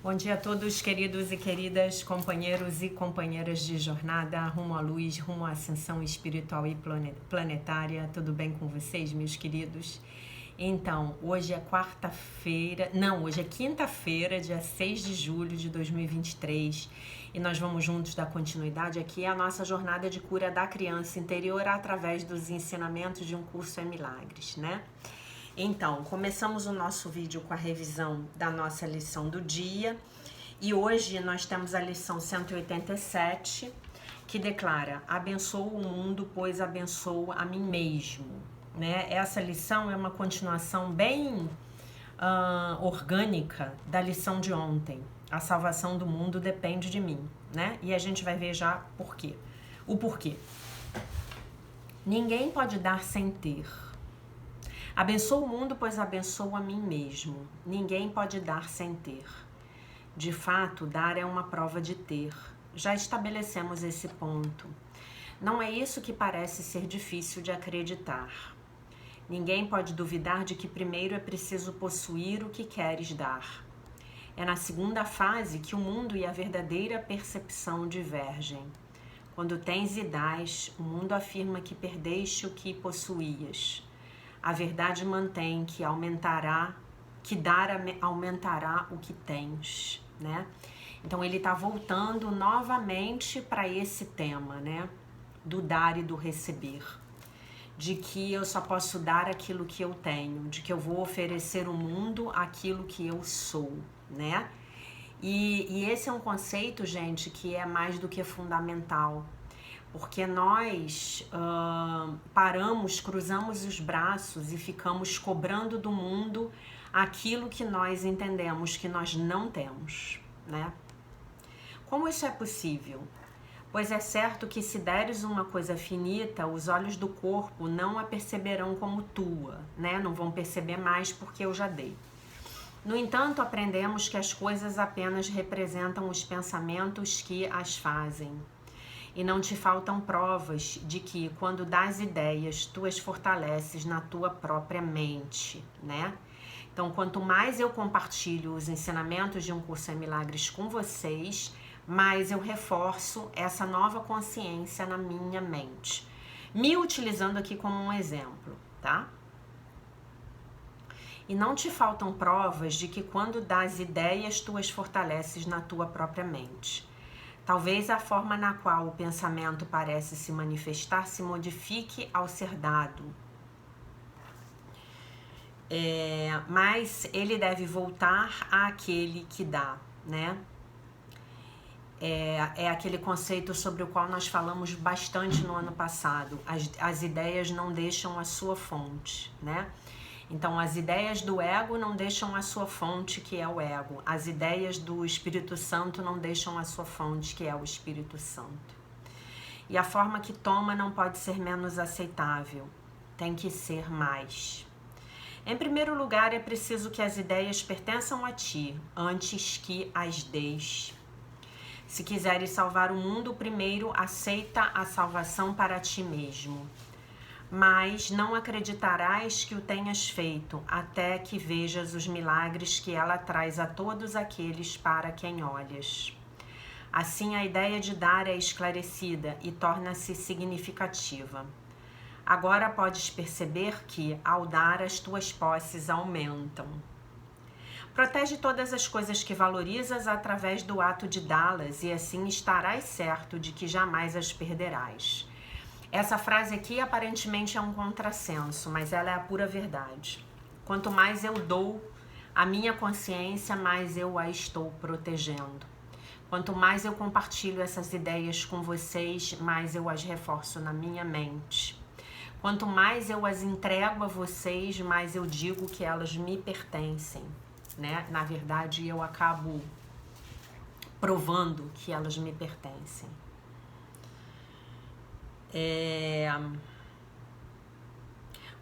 Bom dia a todos, queridos e queridas, companheiros e companheiras de jornada rumo à luz, rumo à ascensão espiritual e planetária. Tudo bem com vocês, meus queridos? Então, hoje é hoje é quinta-feira, dia 6 de julho de 2023, e nós vamos juntos dar continuidade aqui à nossa jornada de cura da criança interior através dos ensinamentos de um curso em milagres, né? Então, começamos o nosso vídeo com a revisão da nossa lição do dia e hoje nós temos a lição 187, que declara: abençoo o mundo, pois abençoo a mim mesmo, né? Essa lição é uma continuação bem orgânica da lição de ontem. A salvação do mundo depende de mim, né? E a gente vai ver já por quê. O porquê. Ninguém pode dar sem ter. Abençoo o mundo, pois abençoo a mim mesmo. Ninguém pode dar sem ter. De fato, dar é uma prova de ter. Já estabelecemos esse ponto. Não é isso que parece ser difícil de acreditar. Ninguém pode duvidar de que primeiro é preciso possuir o que queres dar. É na segunda fase que o mundo e a verdadeira percepção divergem. Quando tens e dás, o mundo afirma que perdeste o que possuías. A verdade mantém que dar aumentará o que tens, né? Então ele está voltando novamente para esse tema, né? Do dar e do receber. De que eu só posso dar aquilo que eu tenho, de que eu vou oferecer ao mundo aquilo que eu sou, né? E esse é um conceito, gente, que é mais do que fundamental. Porque nós cruzamos os braços e ficamos cobrando do mundo aquilo que nós entendemos que nós não temos, né? Como isso é possível? Pois é certo que se deres uma coisa finita, os olhos do corpo não a perceberão como tua, né? Não vão perceber mais porque eu já dei. No entanto, aprendemos que as coisas apenas representam os pensamentos que as fazem. E não te faltam provas de que, quando dás ideias, tu as fortaleces na tua própria mente, né? Então, quanto mais eu compartilho os ensinamentos de um curso em milagres com vocês, mais eu reforço essa nova consciência na minha mente. Me utilizando aqui como um exemplo, tá? E não te faltam provas de que, quando dás ideias, tu as fortaleces na tua própria mente. Talvez a forma na qual o pensamento parece se manifestar se modifique ao ser dado. Mas ele deve voltar àquele que dá, né? É aquele conceito sobre o qual nós falamos bastante no ano passado. As ideias não deixam a sua fonte, né? Então, as ideias do ego não deixam a sua fonte, que é o ego. As ideias do Espírito Santo não deixam a sua fonte, que é o Espírito Santo. E a forma que toma não pode ser menos aceitável. Tem que ser mais. Em primeiro lugar, é preciso que as ideias pertençam a ti, antes que as deis. Se quiseres salvar o mundo, primeiro aceita a salvação para ti mesmo. Mas não acreditarás que o tenhas feito, até que vejas os milagres que ela traz a todos aqueles para quem olhas. Assim, a ideia de dar é esclarecida e torna-se significativa. Agora podes perceber que, ao dar, as tuas posses aumentam. Protege todas as coisas que valorizas através do ato de dá-las, e assim estarás certo de que jamais as perderás. Essa frase aqui aparentemente é um contrassenso, mas ela é a pura verdade. Quanto mais eu dou a minha consciência, mais eu a estou protegendo. Quanto mais eu compartilho essas ideias com vocês, mais eu as reforço na minha mente. Quanto mais eu as entrego a vocês, mais eu digo que elas me pertencem, né? Na verdade, eu acabo provando que elas me pertencem.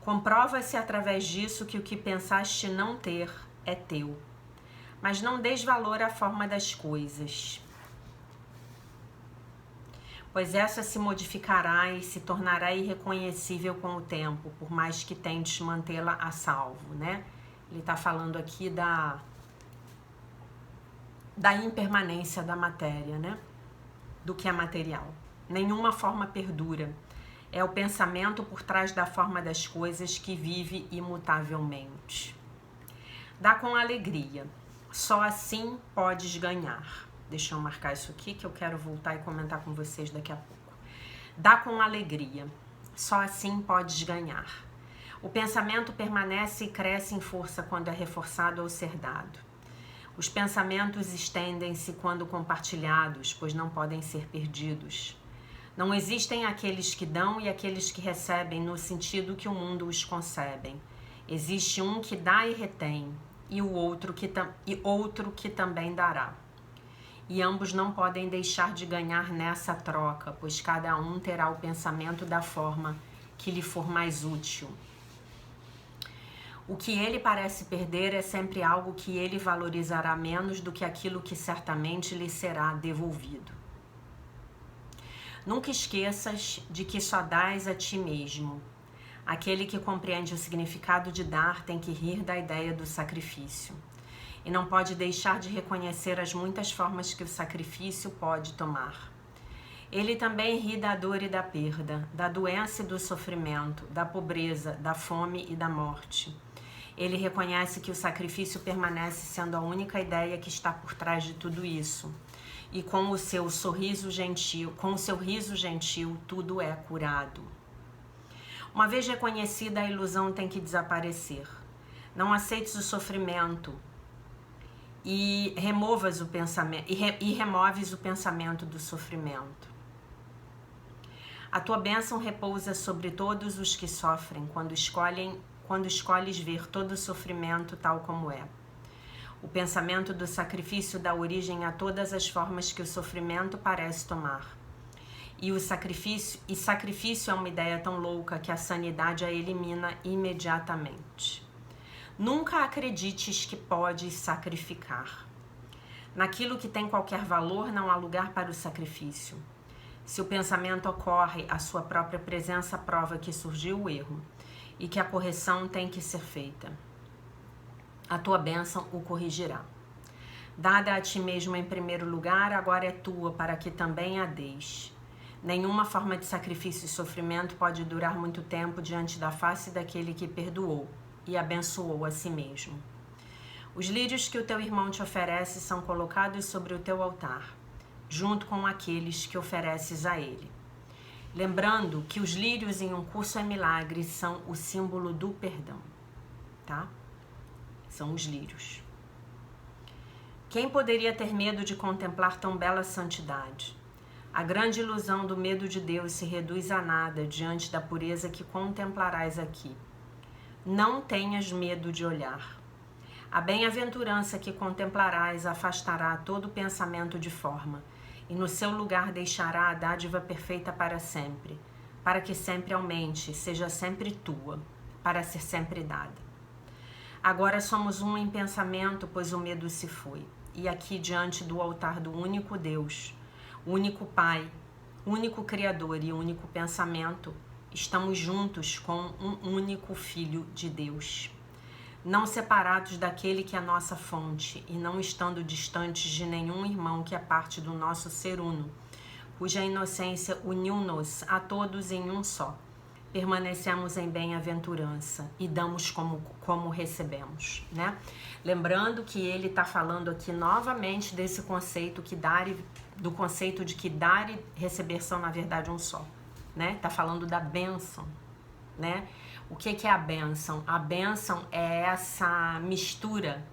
Comprova-se através disso que o que pensaste não ter é teu, mas não des valor à forma das coisas, pois essa se modificará e se tornará irreconhecível com o tempo, por mais que tentes mantê-la a salvo, né? Ele está falando aqui da impermanência da matéria, né? Do que é material. Nenhuma forma perdura. É o pensamento por trás da forma das coisas que vive imutavelmente. Dá com alegria. Só assim podes ganhar. Deixa eu marcar isso aqui que eu quero voltar e comentar com vocês daqui a pouco. Dá com alegria. Só assim podes ganhar. O pensamento permanece e cresce em força quando é reforçado ou ser dado. Os pensamentos estendem-se quando compartilhados, pois não podem ser perdidos. Não existem aqueles que dão e aqueles que recebem no sentido que o mundo os concebe. Existe um que dá e retém, e outro que também dará. E ambos não podem deixar de ganhar nessa troca, pois cada um terá o pensamento da forma que lhe for mais útil. O que ele parece perder é sempre algo que ele valorizará menos do que aquilo que certamente lhe será devolvido. Nunca esqueças de que só dás a ti mesmo. Aquele que compreende o significado de dar tem que rir da ideia do sacrifício. E não pode deixar de reconhecer as muitas formas que o sacrifício pode tomar. Ele também ri da dor e da perda, da doença e do sofrimento, da pobreza, da fome e da morte. Ele reconhece que o sacrifício permanece sendo a única ideia que está por trás de tudo isso. E com o seu sorriso gentil, com o seu riso gentil, tudo é curado. Uma vez reconhecida, a ilusão tem que desaparecer. Não aceites o sofrimento e removes o pensamento do sofrimento. A tua bênção repousa sobre todos os que sofrem quando escolhes ver todo o sofrimento tal como é. O pensamento do sacrifício dá origem a todas as formas que o sofrimento parece tomar. E sacrifício é uma ideia tão louca que a sanidade a elimina imediatamente. Nunca acredites que podes sacrificar. Naquilo que tem qualquer valor não há lugar para o sacrifício. Se o pensamento ocorre, a sua própria presença prova que surgiu o erro e que a correção tem que ser feita. A tua bênção o corrigirá. Dada a ti mesmo em primeiro lugar, agora é tua para que também a deis. Nenhuma forma de sacrifício e sofrimento pode durar muito tempo diante da face daquele que perdoou e abençoou a si mesmo. Os lírios que o teu irmão te oferece são colocados sobre o teu altar, junto com aqueles que ofereces a ele. Lembrando que os lírios em Um Curso em Milagres são o símbolo do perdão, tá? São os lírios. Quem poderia ter medo de contemplar tão bela santidade? A grande ilusão do medo de Deus se reduz a nada diante da pureza que contemplarás aqui. Não tenhas medo de olhar. A bem-aventurança que contemplarás afastará todo pensamento de forma, e no seu lugar deixará a dádiva perfeita para sempre, para que sempre aumente, seja sempre tua, para ser sempre dada. Agora somos um em pensamento, pois o medo se foi. E aqui diante do altar do único Deus, o único Pai, o único Criador e o único pensamento, estamos juntos com um único Filho de Deus. Não separados daquele que é nossa fonte e não estando distantes de nenhum irmão que é parte do nosso ser uno, cuja inocência uniu-nos a todos em um só. Permanecemos em bem-aventurança e damos como recebemos, né? Lembrando que ele está falando aqui novamente desse conceito do conceito de que dar e receber são na verdade um só, né? Está falando da bênção, né? O que é a bênção? A bênção é essa mistura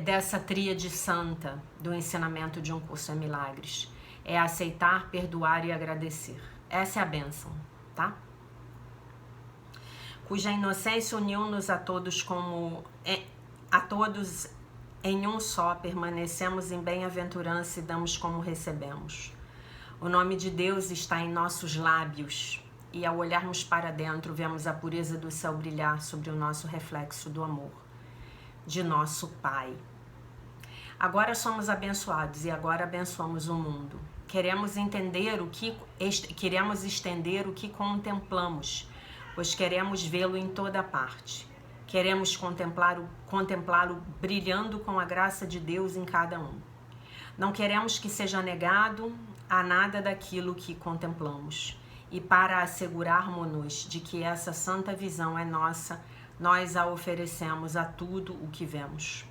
dessa tríade santa do ensinamento de Um Curso em Milagres. É aceitar, perdoar e agradecer. Essa é a bênção, tá? Cuja inocência uniu-nos a todos em um só, permanecemos em bem-aventurança e damos como recebemos. O nome de Deus está em nossos lábios e ao olharmos para dentro vemos a pureza do céu brilhar sobre o nosso reflexo do amor de nosso Pai. Agora somos abençoados e agora abençoamos o mundo. Queremos estender o que contemplamos, pois queremos vê-lo em toda parte. Queremos contemplá-lo brilhando com a graça de Deus em cada um. Não queremos que seja negado a nada daquilo que contemplamos. E para assegurarmos-nos de que essa santa visão é nossa, nós a oferecemos a tudo o que vemos.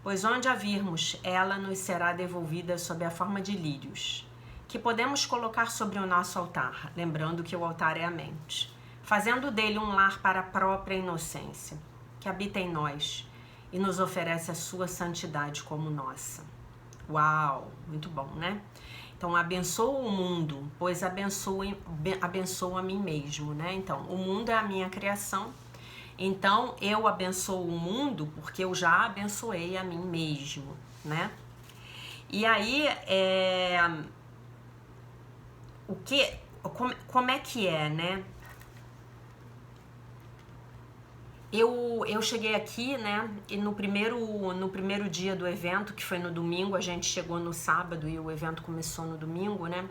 Pois onde a virmos, ela nos será devolvida sob a forma de lírios, que podemos colocar sobre o nosso altar, lembrando que o altar é a mente, fazendo dele um lar para a própria inocência, que habita em nós e nos oferece a sua santidade como nossa. Uau, muito bom, né? Então, abençoo o mundo, pois abençoo a mim mesmo, né? Então, o mundo é a minha criação, então eu abençoo o mundo porque eu já abençoei a mim mesmo, né? E aí, como é que é, né? Eu cheguei aqui, né, e no primeiro dia do evento, que foi no domingo, a gente chegou no sábado e o evento começou no domingo, né,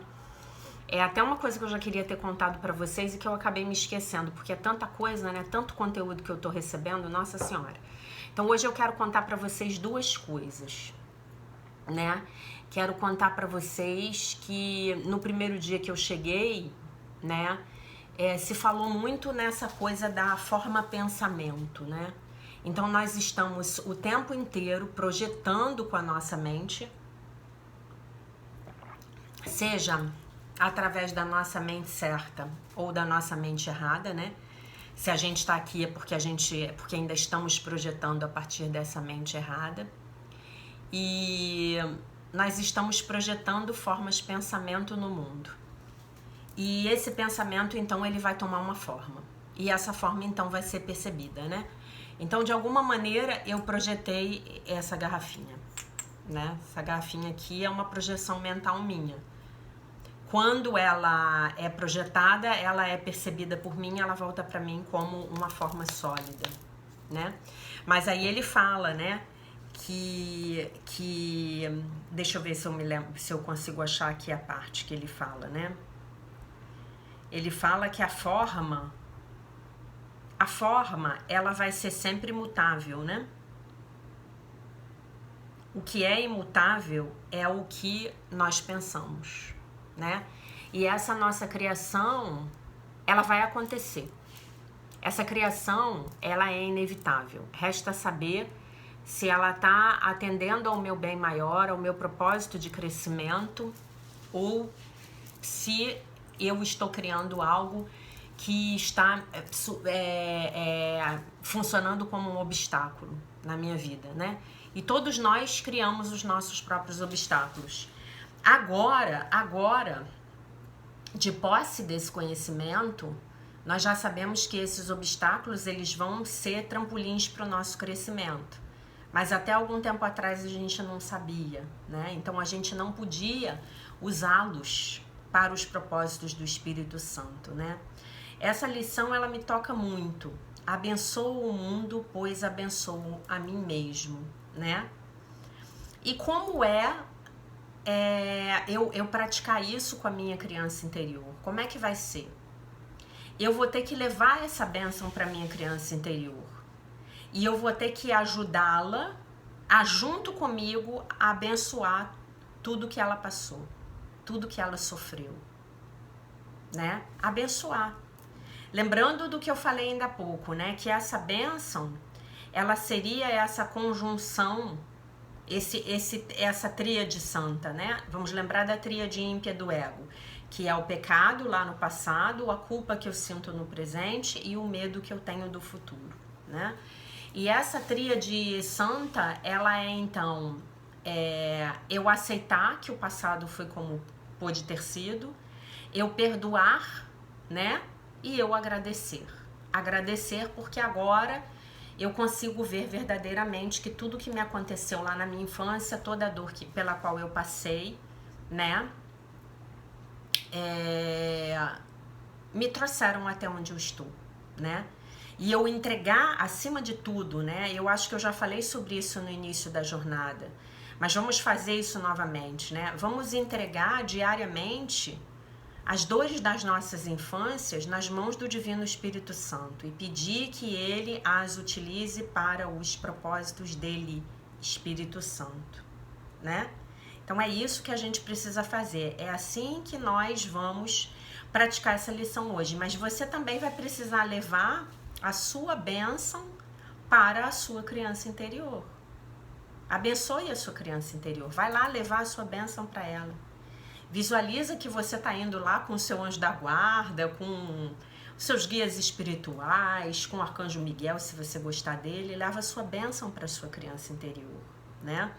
é até uma coisa que eu já queria ter contado pra vocês e que eu acabei me esquecendo, porque é tanta coisa, né, tanto conteúdo que eu tô recebendo, nossa senhora. Então hoje eu quero contar pra vocês duas coisas, né, quero contar pra vocês que no primeiro dia que eu cheguei, né, se falou muito nessa coisa da forma pensamento, né? Então nós estamos o tempo inteiro projetando com a nossa mente, seja através da nossa mente certa ou da nossa mente errada, né? Se a gente está aqui é porque ainda estamos projetando a partir dessa mente errada. E nós estamos projetando formas de pensamento no mundo. E esse pensamento, então, ele vai tomar uma forma. E essa forma, então, vai ser percebida, né? Então, de alguma maneira, eu projetei essa garrafinha, né? Essa garrafinha aqui é uma projeção mental minha. Quando ela é projetada, ela é percebida por mim, ela volta para mim como uma forma sólida, né? Mas aí ele fala, né? Que deixa eu ver se eu me lembro, se eu consigo achar aqui a parte que ele fala, né? Ele fala que a forma, ela vai ser sempre mutável, né? O que é imutável é o que nós pensamos, né? E essa nossa criação, ela vai acontecer. Essa criação, ela é inevitável. Resta saber se ela está atendendo ao meu bem maior, ao meu propósito de crescimento, ou se eu estou criando algo que está funcionando como um obstáculo na minha vida, né? E todos nós criamos os nossos próprios obstáculos. Agora, de posse desse conhecimento, nós já sabemos que esses obstáculos, eles vão ser trampolins para o nosso crescimento. Mas até algum tempo atrás a gente não sabia, né? Então a gente não podia usá-los para os propósitos do Espírito Santo, né? Essa lição, ela me toca muito. Abençoo o mundo, pois abençoo a mim mesmo, né? E como eu praticar isso com a minha criança interior? Como é que vai ser? Eu vou ter que levar essa bênção para minha criança interior. E eu vou ter que ajudá-la a, junto comigo, a abençoar tudo que ela passou, tudo que ela sofreu, né? Abençoar. Lembrando do que eu falei ainda há pouco, né? Que essa bênção, ela seria essa conjunção, essa tríade santa, né? Vamos lembrar da tríade ímpia do ego, que é o pecado lá no passado, a culpa que eu sinto no presente e o medo que eu tenho do futuro, né? E essa tríade santa, ela é então eu aceitar que o passado foi como pôde ter sido, eu perdoar, né? E eu agradecer. Agradecer porque agora eu consigo ver verdadeiramente que tudo que me aconteceu lá na minha infância, toda a dor pela qual eu passei, né? Me trouxeram até onde eu estou, né? E eu entregar acima de tudo, né? Eu acho que eu já falei sobre isso no início da jornada, mas vamos fazer isso novamente, né? Vamos entregar diariamente as dores das nossas infâncias nas mãos do Divino Espírito Santo e pedir que ele as utilize para os propósitos dele, Espírito Santo, né? Então é isso que a gente precisa fazer. É assim que nós vamos praticar essa lição hoje. Mas você também vai precisar levar a sua bênção para a sua criança interior. Abençoe a sua criança interior. Vai lá levar a sua bênção para ela. Visualiza que você está indo lá com o seu anjo da guarda, com os seus guias espirituais, com o arcanjo Miguel, se você gostar dele. Leva a sua bênção para a sua criança interior, né?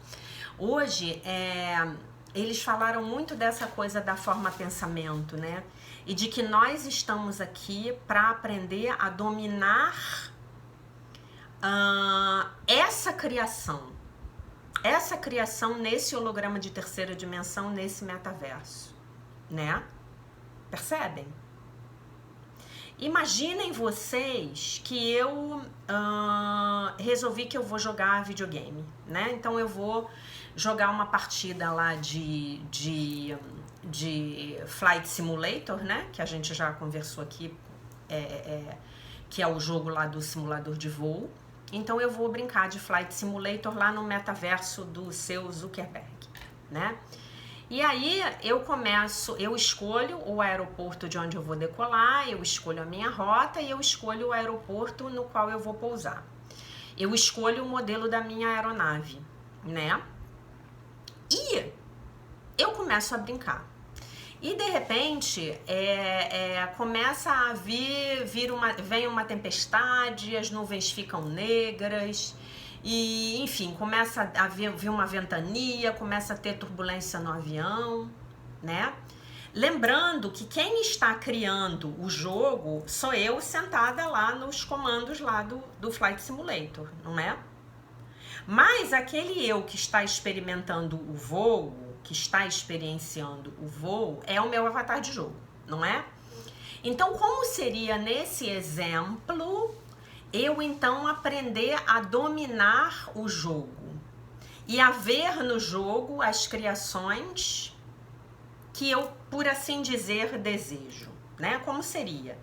Hoje, eles falaram muito dessa coisa da forma pensamento, né? E de que nós estamos aqui para aprender a dominar essa criação nesse holograma de terceira dimensão, nesse metaverso, né? Percebem? Imaginem vocês que eu resolvi que eu vou jogar videogame, né? Então eu vou jogar uma partida lá de Flight Simulator, né? Que a gente já conversou aqui, que é o jogo lá do simulador de voo. Então eu vou brincar de Flight Simulator lá no metaverso do seu Zuckerberg, né? E aí eu escolho o aeroporto de onde eu vou decolar, eu escolho a minha rota e eu escolho o aeroporto no qual eu vou pousar. Eu escolho o modelo da minha aeronave, né? E eu começo a brincar. E de repente começa a vem uma tempestade, as nuvens ficam negras e enfim, começa a vir uma ventania, começa a ter turbulência no avião, né? Lembrando que quem está criando o jogo sou eu sentada lá nos comandos lá do Flight Simulator, não é? Mas aquele eu que está experimentando o voo, que está experienciando o voo, é o meu avatar de jogo, não é? Então, como seria nesse exemplo, eu então aprender a dominar o jogo e a ver no jogo as criações que eu, por assim dizer, desejo, né? Como seria?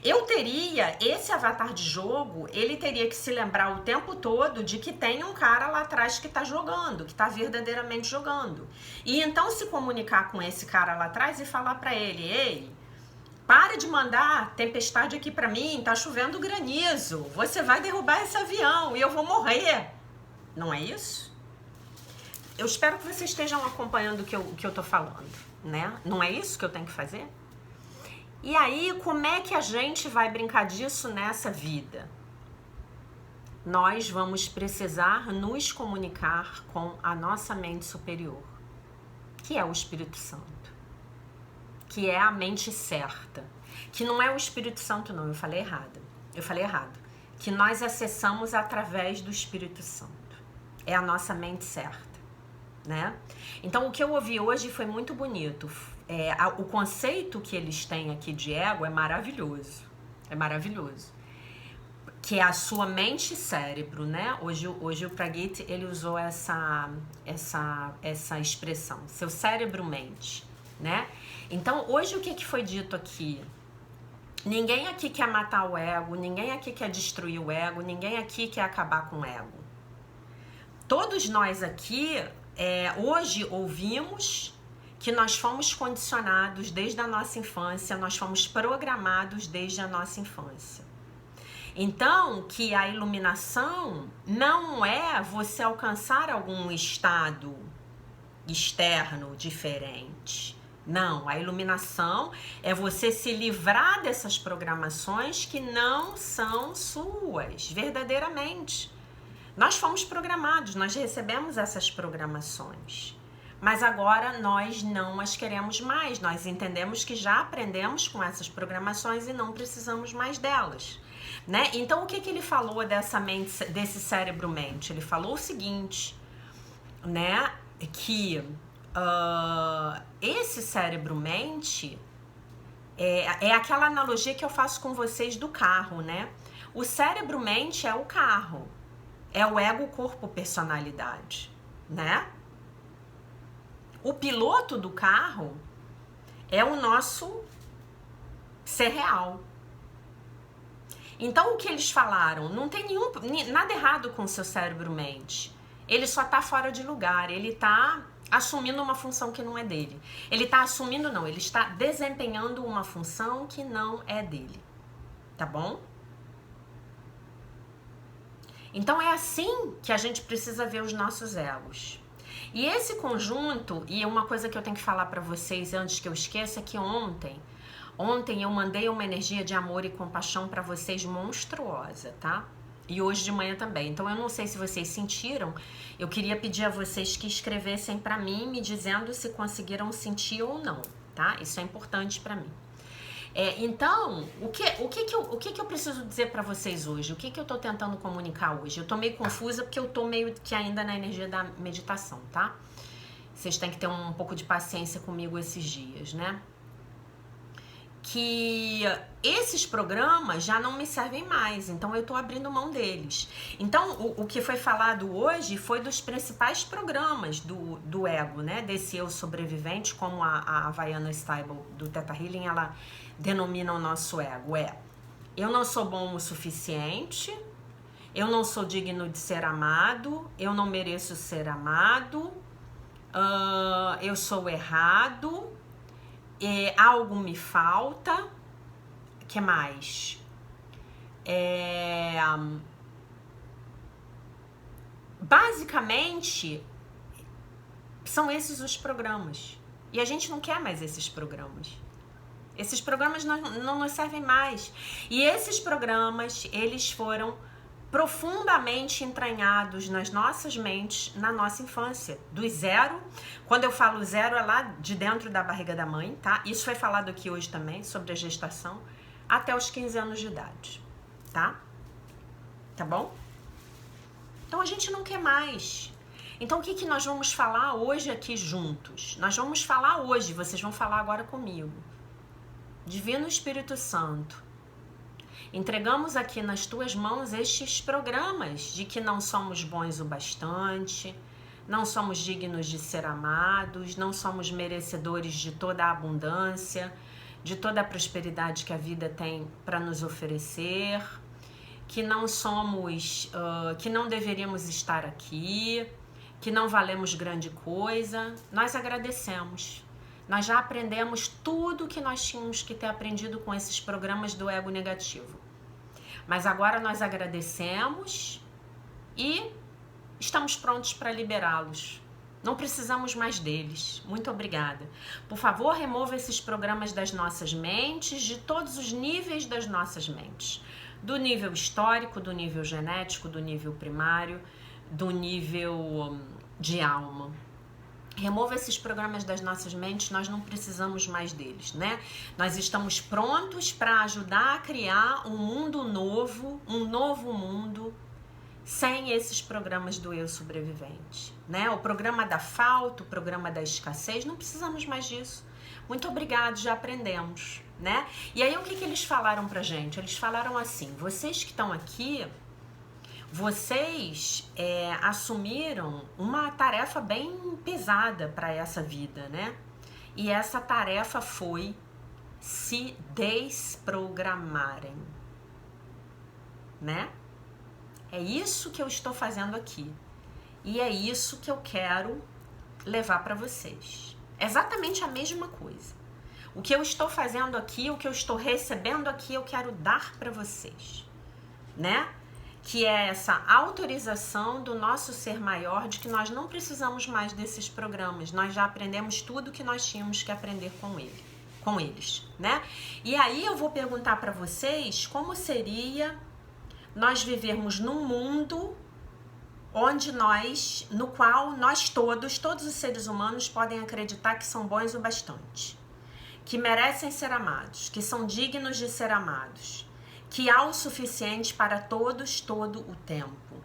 Eu teria, esse avatar de jogo, ele teria que se lembrar o tempo todo de que tem um cara lá atrás que tá jogando, que tá verdadeiramente jogando. E então se comunicar com esse cara lá atrás e falar pra ele, ei, para de mandar tempestade aqui pra mim, tá chovendo granizo, você vai derrubar esse avião e eu vou morrer. Não é isso? Eu espero que vocês estejam acompanhando o que eu tô falando, né? Não é isso que eu tenho que fazer? E aí, como é que a gente vai brincar disso nessa vida? Nós vamos precisar nos comunicar com a nossa mente superior, que é o Espírito Santo, que é a mente certa, que não é o Espírito Santo não, eu falei errado, que nós acessamos através do Espírito Santo, é a nossa mente certa, né? Então, o que eu ouvi hoje foi muito bonito. O conceito que eles têm aqui de ego é maravilhoso, que é a sua mente e cérebro, né? Hoje o Pragyat, ele usou essa expressão, seu cérebro-mente, né? Então, hoje o que foi dito aqui? Ninguém aqui quer matar o ego, ninguém aqui quer destruir o ego, ninguém aqui quer acabar com o ego. Todos nós aqui, hoje ouvimos que nós fomos condicionados desde a nossa infância, nós fomos programados desde a nossa infância. Então, que a iluminação não é você alcançar algum estado externo diferente. Não, a iluminação é você se livrar dessas programações que não são suas, verdadeiramente. Nós fomos programados, nós recebemos essas programações. Mas agora nós não as queremos mais, nós entendemos que já aprendemos com essas programações e não precisamos mais delas, né? Então o que ele falou desse cérebro-mente? Ele falou o seguinte, né? Que esse cérebro-mente é aquela analogia que eu faço com vocês do carro, né? O cérebro-mente é o carro, é o ego, corpo, personalidade, né? O piloto do carro É o nosso ser real. Então, o que eles falaram? Não tem nada errado com o seu cérebro-mente. Ele só tá fora de lugar, ele tá assumindo uma função que não é dele. Ele tá assumindo, não, ele está desempenhando uma função que não é dele. Tá bom? Então, é assim que a gente precisa ver os nossos egos. E esse conjunto, e uma coisa que eu tenho que falar pra vocês antes que eu esqueça, é que ontem eu mandei uma energia de amor e compaixão pra vocês monstruosa, tá? E hoje de manhã também. Então eu não sei se vocês sentiram. Eu queria pedir a vocês que escrevessem pra mim, me dizendo se conseguiram sentir ou não, tá? Isso é importante pra mim. Então, o que eu preciso dizer pra vocês hoje? O que eu tô tentando comunicar hoje? Eu tô meio confusa porque eu tô meio que ainda na energia da meditação, tá? Vocês têm que ter um pouco de paciência comigo esses dias, né? Que esses programas já não me servem mais, então eu tô abrindo mão deles. Então, o que foi falado hoje foi dos principais programas do ego, né? Desse eu sobrevivente, como a Havaiana Stable do Theta Healing, ela denomina o nosso ego. Eu não sou bom o suficiente, eu não sou digno de ser amado, eu não mereço ser amado, eu sou errado, algo me falta. Que mais? Basicamente, são esses os programas. E a gente não quer mais esses programas. Esses programas não nos servem mais. E esses programas, eles foram profundamente entranhados nas nossas mentes, na nossa infância, do zero. Quando eu falo zero, é lá de dentro da barriga da mãe, tá? Isso foi falado aqui hoje também, sobre a gestação, até os 15 anos de idade, tá? Tá bom? Então a gente não quer mais. Então o que nós vamos falar hoje aqui juntos? Nós vamos falar hoje, vocês vão falar agora comigo. Divino Espírito Santo, entregamos aqui nas tuas mãos estes programas de que não somos bons o bastante, não somos dignos de ser amados, não somos merecedores de toda a abundância, de toda a prosperidade que a vida tem para nos oferecer, que não somos, que não deveríamos estar aqui, que não valemos grande coisa. Nós agradecemos. Nós já aprendemos tudo o que nós tínhamos que ter aprendido com esses programas do ego negativo. Mas agora nós agradecemos e estamos prontos para liberá-los. Não precisamos mais deles. Muito obrigada. Por favor, remova esses programas das nossas mentes, de todos os níveis das nossas mentes. Do nível histórico, do nível genético, do nível primário, do nível de alma. Remova esses programas das nossas mentes, nós não precisamos mais deles, né? Nós estamos prontos para ajudar a criar um mundo novo, um novo mundo, sem esses programas do eu sobrevivente, né? O programa da falta, o programa da escassez, não precisamos mais disso. Muito obrigado, já aprendemos, né? E aí o que eles falaram pra gente? Eles falaram assim, vocês que estão aqui, vocês assumiram uma tarefa bem pesada para essa vida, né? E essa tarefa foi se desprogramarem, né? É isso que eu estou fazendo aqui. E é isso que eu quero levar para vocês. Exatamente a mesma coisa. O que eu estou fazendo aqui, o que eu estou recebendo aqui, eu quero dar para vocês, né? Que é essa autorização do nosso ser maior de que nós não precisamos mais desses programas. Nós já aprendemos tudo que nós tínhamos que aprender com eles, né? E aí eu vou perguntar para vocês como seria nós vivermos num mundo onde no qual nós todos os seres humanos podem acreditar que são bons o bastante, que merecem ser amados, que são dignos de ser amados, que há o suficiente para todos todo o tempo,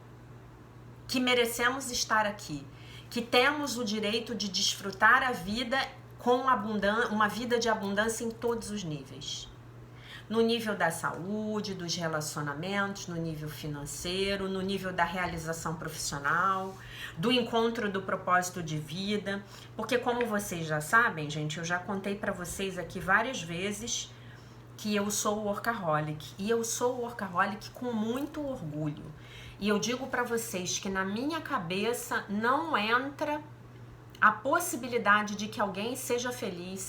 que merecemos estar aqui, que temos o direito de desfrutar a vida com uma vida de abundância em todos os níveis. no nível da saúde, dos relacionamentos, no nível financeiro, no nível da realização profissional, do encontro do propósito de vida, porque como vocês já sabem, gente, eu já contei para vocês aqui várias vezes que eu sou workaholic, e eu sou workaholic com muito orgulho. E eu digo para vocês que na minha cabeça não entra a possibilidade de que alguém seja feliz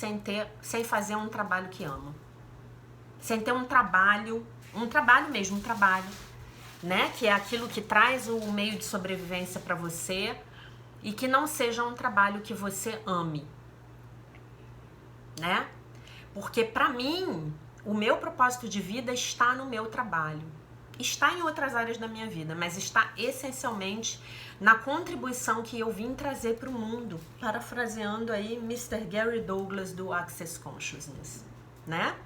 sem fazer um trabalho que ama. Sem ter um trabalho mesmo, né? Que é aquilo que traz o meio de sobrevivência para você e que não seja um trabalho que você ame, né? Porque para mim, o meu propósito de vida está no meu trabalho. Está em outras áreas da minha vida, mas está essencialmente na contribuição que eu vim trazer para o mundo, parafraseando aí Mr. Gary Douglas do Access Consciousness, né?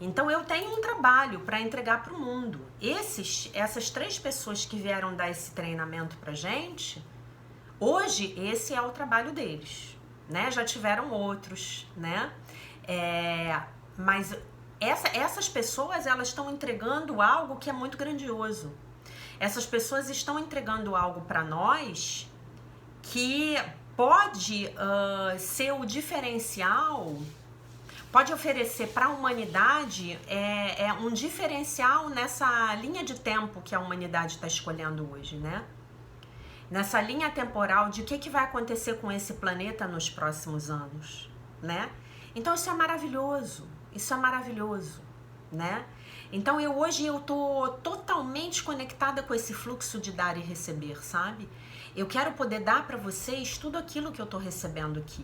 Então eu tenho um trabalho para entregar para o mundo. Essas 3 pessoas que vieram dar esse treinamento pra gente, hoje esse é o trabalho deles, né? Já tiveram outros, né? Mas essas pessoas, elas estão entregando algo que é muito grandioso. Essas pessoas estão entregando algo para nós que pode ser o diferencial, pode oferecer para a humanidade um diferencial nessa linha de tempo que a humanidade está escolhendo hoje, né? Nessa linha temporal de o que vai acontecer com esse planeta nos próximos anos, né? Então isso é maravilhoso. Isso é maravilhoso, né? Então hoje eu tô totalmente conectada com esse fluxo de dar e receber, sabe? Eu quero poder dar para vocês tudo aquilo que eu tô recebendo aqui.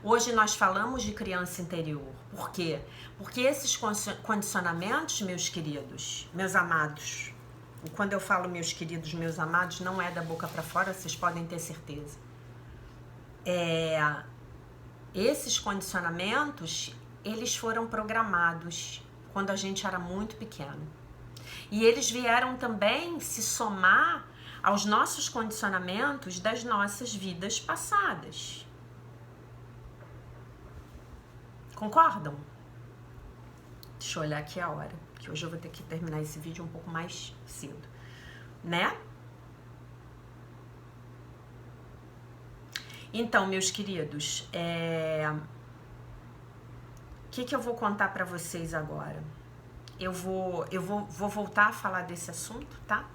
Hoje nós falamos de criança interior. Por quê? Porque esses condicionamentos, meus queridos, meus amados, e quando eu falo meus queridos, meus amados, não é da boca para fora, vocês podem ter certeza. Esses condicionamentos, eles foram programados quando a gente era muito pequeno. E eles vieram também se somar aos nossos condicionamentos das nossas vidas passadas. Concordam? Deixa eu olhar aqui a hora, que hoje eu vou ter que terminar esse vídeo um pouco mais cedo, né? Então, meus queridos, o que eu vou contar para vocês agora? Eu vou voltar a falar desse assunto, tá?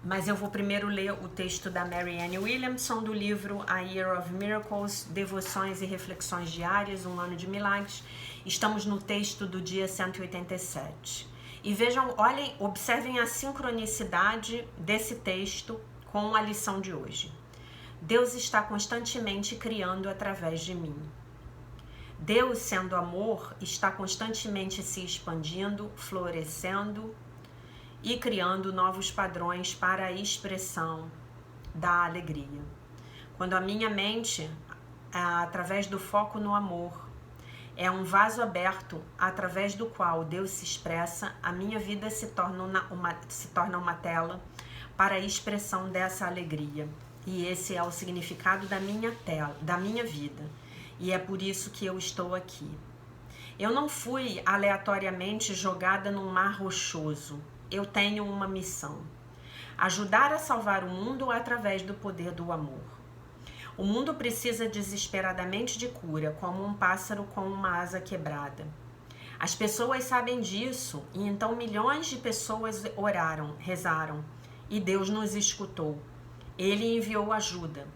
Mas eu vou primeiro ler o texto da Marianne Williamson do livro A Year of Miracles, Devoções e Reflexões Diárias, Um Ano de Milagres. Estamos no texto do dia 187. E vejam, olhem, observem a sincronicidade desse texto com a lição de hoje. Deus está constantemente criando através de mim. Deus, sendo amor, está constantemente se expandindo, florescendo e criando novos padrões para a expressão da alegria. Quando a minha mente, através do foco no amor, é um vaso aberto através do qual Deus se expressa, a minha vida se torna uma tela para a expressão dessa alegria. E esse é o significado da minha vida. E é por isso que eu estou aqui. Eu não fui aleatoriamente jogada num mar rochoso. Eu tenho uma missão: ajudar a salvar o mundo através do poder do amor. O mundo precisa desesperadamente de cura, como um pássaro com uma asa quebrada. As pessoas sabem disso, e então milhões de pessoas oraram, rezaram, e Deus nos escutou. Ele enviou ajuda.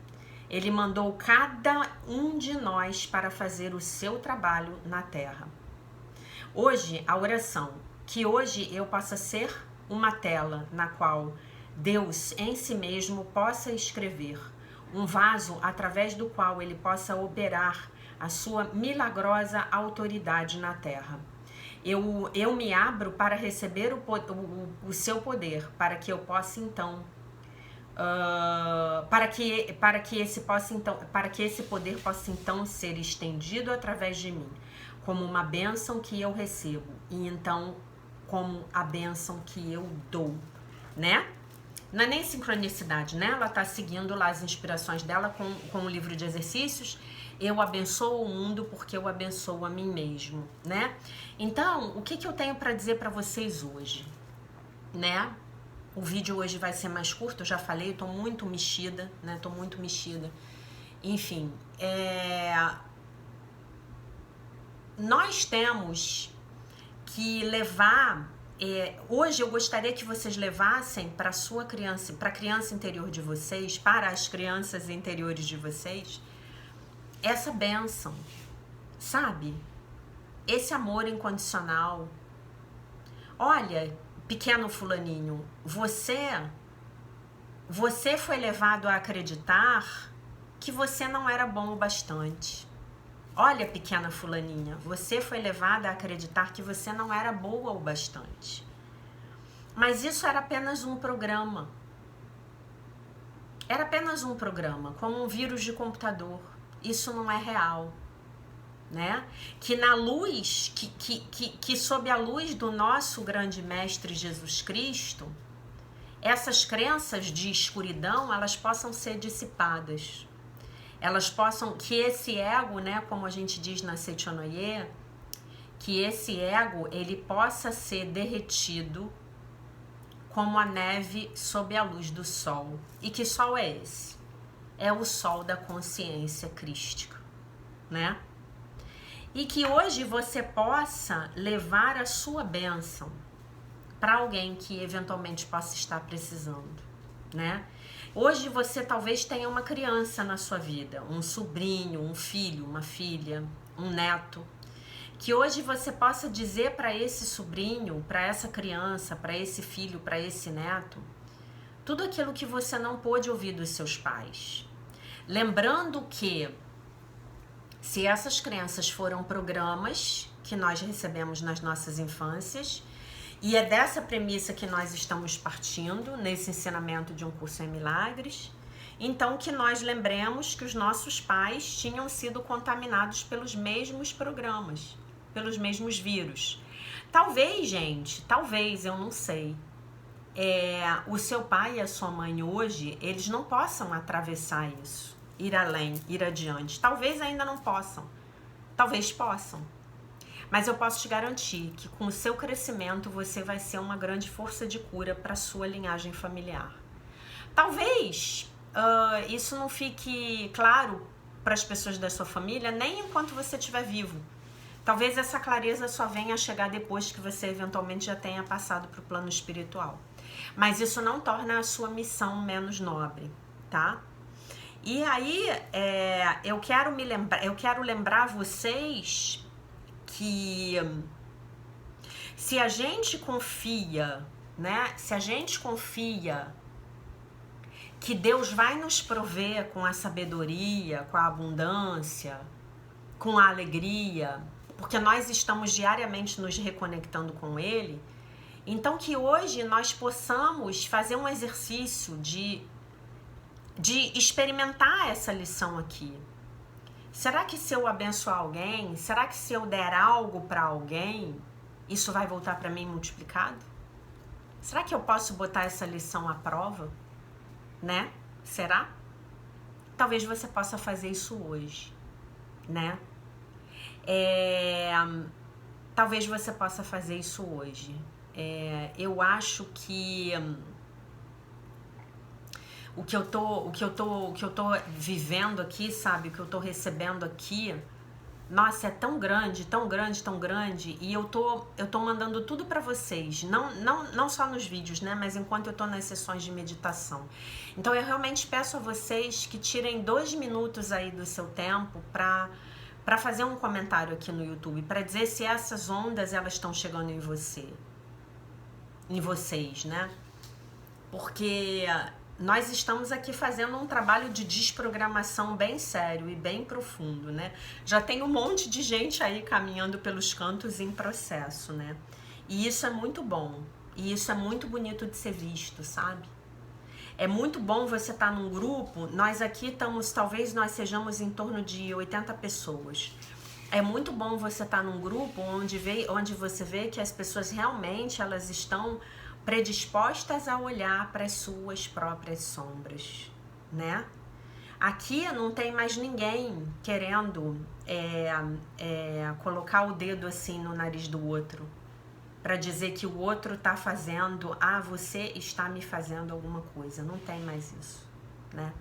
Ele mandou cada um de nós para fazer o seu trabalho na terra. Hoje, a oração, que hoje eu possa ser uma tela na qual Deus em si mesmo possa escrever, um vaso através do qual ele possa operar a sua milagrosa autoridade na terra. Eu me abro para receber o seu poder, para que eu possa então para que esse poder possa então ser estendido através de mim, como uma bênção que eu recebo, e então como a bênção que eu dou, né? Não é nem sincronicidade, né? Ela tá seguindo lá as inspirações dela com o livro de exercícios. Eu abençoo o mundo porque eu abençoo a mim mesmo, né? Então, o que eu tenho para dizer para vocês hoje, né? O vídeo hoje vai ser mais curto, eu já falei, eu tô muito mexida, né? Tô muito mexida. Enfim, nós temos que levar... hoje eu gostaria que vocês levassem para sua criança, para a criança interior de vocês, para as crianças interiores de vocês, essa bênção, sabe? Esse amor incondicional. Olha, pequeno fulaninho, você foi levado a acreditar que você não era bom o bastante. Olha, pequena fulaninha, você foi levada a acreditar que você não era boa o bastante. Mas isso era apenas um programa. Era apenas um programa, como um vírus de computador. Isso não é real, né? Que na luz, que sob a luz do nosso grande mestre Jesus Cristo, essas crenças de escuridão, elas possam ser dissipadas. Elas possam, que esse ego, né, como a gente diz na Seichonoye, que esse ego, ele possa ser derretido como a neve sob a luz do sol. E que sol é esse? É o sol da consciência crística, né? E que hoje você possa levar a sua bênção para alguém que eventualmente possa estar precisando, né? Hoje você talvez tenha uma criança na sua vida, um sobrinho, um filho, uma filha, um neto, que hoje você possa dizer para esse sobrinho, para essa criança, para esse filho, para esse neto, tudo aquilo que você não pôde ouvir dos seus pais. Lembrando que se essas crenças foram programas que nós recebemos nas nossas infâncias, e é dessa premissa que nós estamos partindo nesse ensinamento de Um Curso em Milagres, então que nós lembremos que os nossos pais tinham sido contaminados pelos mesmos programas, pelos mesmos vírus. Talvez, gente, talvez, eu não sei, o seu pai e a sua mãe hoje, eles não possam atravessar isso, ir além, ir adiante. Talvez ainda não possam, talvez possam. Mas eu posso te garantir que com o seu crescimento você vai ser uma grande força de cura para a sua linhagem familiar. Talvez isso não fique claro para as pessoas da sua família nem enquanto você estiver vivo. Talvez essa clareza só venha a chegar depois que você eventualmente já tenha passado para o plano espiritual. Mas isso não torna a sua missão menos nobre, tá? E aí eu quero lembrar vocês que se a gente confia, né? Se a gente confia que Deus vai nos prover com a sabedoria, com a abundância, com a alegria, porque nós estamos diariamente nos reconectando com Ele, então que hoje nós possamos fazer um exercício de experimentar essa lição aqui. Será que se eu abençoar alguém, será que se eu der algo para alguém, isso vai voltar para mim multiplicado? Será que eu posso botar essa lição à prova? Né? Será? Talvez você possa fazer isso hoje, né? Talvez você possa fazer isso hoje. Eu acho que o que eu tô vivendo aqui, sabe? O que eu tô recebendo aqui, nossa, é tão grande, tão grande, tão grande. E eu tô mandando tudo pra vocês, não só nos vídeos, né? Mas enquanto eu tô nas sessões de meditação. Então eu realmente peço a vocês que tirem 2 minutos aí do seu tempo pra fazer um comentário aqui no YouTube, pra dizer se essas ondas elas estão chegando em vocês, né? Porque nós estamos aqui fazendo um trabalho de desprogramação bem sério e bem profundo, né? Já tem um monte de gente aí caminhando pelos cantos em processo, né? E isso é muito bom. E isso é muito bonito de ser visto, sabe? É muito bom você estar num grupo. Nós aqui estamos, talvez nós sejamos em torno de 80 pessoas. É muito bom você estar num grupo onde você vê que as pessoas realmente elas estão predispostas a olhar para as suas próprias sombras, né? Aqui não tem mais ninguém querendo colocar o dedo assim no nariz do outro para dizer que o outro tá fazendo, você está me fazendo alguma coisa. Não tem mais isso, né?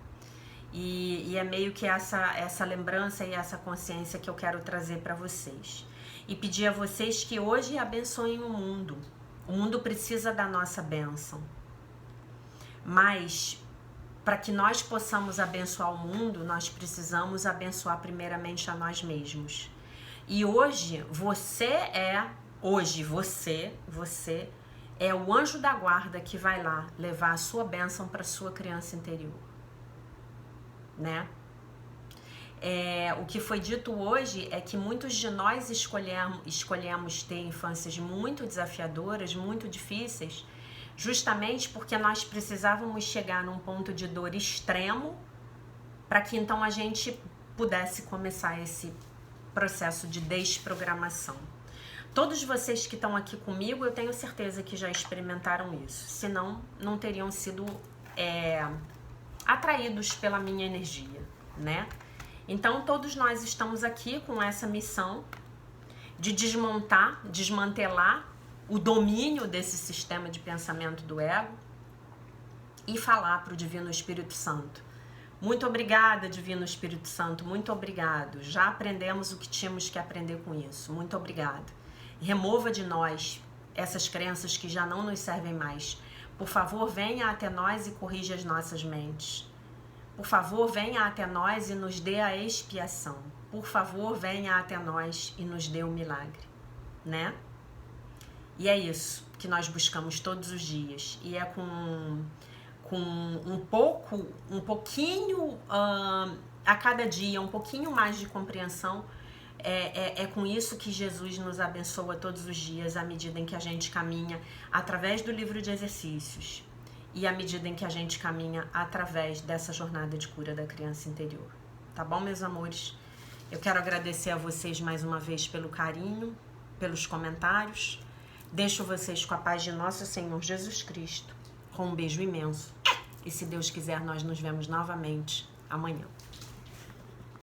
E é meio que essa lembrança e essa consciência que eu quero trazer para vocês. E pedir a vocês que hoje abençoem o mundo. O mundo precisa da nossa bênção. Mas para que nós possamos abençoar o mundo, nós precisamos abençoar primeiramente a nós mesmos. E hoje você é o anjo da guarda que vai lá levar a sua bênção para sua criança interior, né? O que foi dito hoje é que muitos de nós escolhemos ter infâncias muito desafiadoras, muito difíceis, justamente porque nós precisávamos chegar num ponto de dor extremo para que então a gente pudesse começar esse processo de desprogramação. Todos vocês que estão aqui comigo, eu tenho certeza que já experimentaram isso, senão não teriam sido atraídos pela minha energia, né? Então todos nós estamos aqui com essa missão de desmantelar o domínio desse sistema de pensamento do ego e falar para o Divino Espírito Santo: muito obrigada, Divino Espírito Santo, muito obrigado. Já aprendemos o que tínhamos que aprender com isso. Muito obrigado. Remova de nós essas crenças que já não nos servem mais. Por favor, venha até nós e corrija as nossas mentes. Por favor, venha até nós e nos dê a expiação. Por favor, venha até nós e nos dê o milagre, né? E é isso que nós buscamos todos os dias. E é com um pouquinho a cada dia, um pouquinho mais de compreensão. É com isso que Jesus nos abençoa todos os dias, à medida em que a gente caminha através do livro de exercícios e à medida em que a gente caminha através dessa jornada de cura da criança interior. Tá bom, meus amores? Eu quero agradecer a vocês mais uma vez pelo carinho, pelos comentários. Deixo vocês com a paz de nosso Senhor Jesus Cristo, com um beijo imenso. E se Deus quiser, nós nos vemos novamente amanhã.